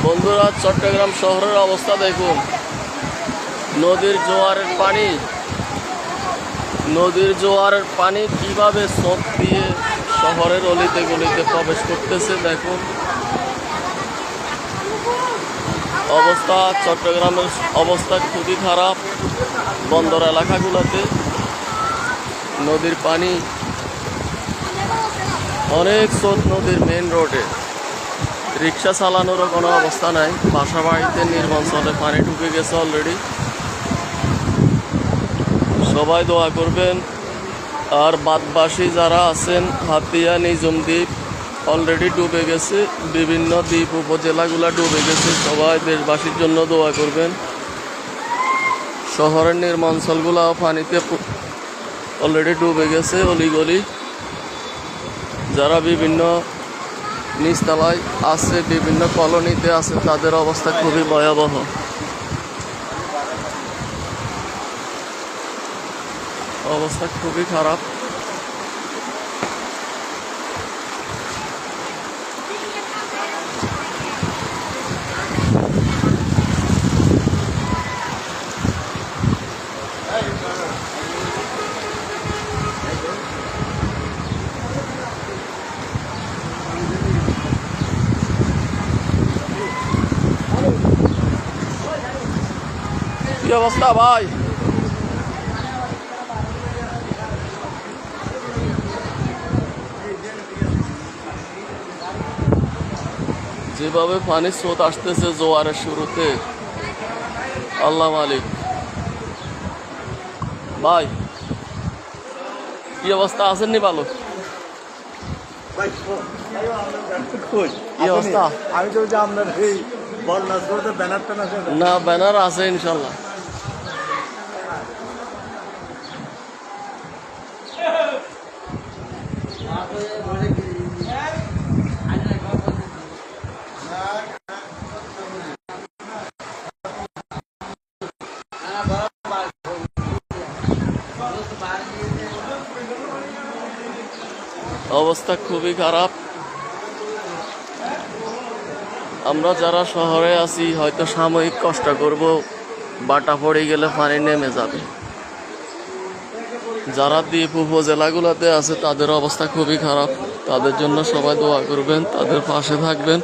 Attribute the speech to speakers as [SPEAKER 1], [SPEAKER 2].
[SPEAKER 1] বন্ধুরা, চট্টগ্রাম শহরের অবস্থা দেখুন। নদীর জোয়ারের পানি কিভাবে স্রোত দিয়ে শহরের অলিতে গলিতে প্রবেশ করতেছে দেখুন। চট্টগ্রামের অবস্থা খুবই খারাপ। বন্দর এলাকাগুলোতে নদীর পানি অনেক স্রোত। নদীর মেন রোডে রিক্সা চালানোরও কোনো অবস্থা নাই। বাসা বাড়িতে নির্বাচনে পানি ঢুকে গেছে অলরেডি। সবাই দোয়া করবেন। আর বাদবাসী যারা আছেন, হাতিয়া, নিজম দ্বীপ অলরেডি ডুবে গেছে। বিভিন্ন দ্বীপ উপজেলাগুলা ডুবে গেছে। সবাই দেশবাসীর জন্য দোয়া করবেন। শহরের নির্মাঞ্চলগুলাও পানিতে অলরেডি ডুবে গেছে। অলিগলি যারা বিভিন্ন নিচতলায় আছে, বিভিন্ন কলোনিতে আছে, তাদের অবস্থা খুবই ভয়াবহ। অবস্থা খুবই খারাপ। কি অবস্থা ভাই? যেভাবে পানির স্রোত আসতেছে জোয়ারের শুরুতে, আল্লাহ মালিক। ভাই কি অবস্থা, আসেননি ভালো? কি অবস্থা?
[SPEAKER 2] আমি তো আপনার এই ব্যানারটা
[SPEAKER 1] না, ব্যানার আছে ইনশাল্লাহ। অবস্থা খুবই খারাপ। আমরা যারা শহরে আছি হয়তো সাময়িক কষ্ট করব, বাটা পড়ে গেলে পানি নেমে যাবে। যারা দ্বীপ উপজেলাগুলোতে আছে তাদের অবস্থা খুবই খারাপ। তাদের জন্য সবাই দোয়া করবেন, তাদের পাশে থাকবেন।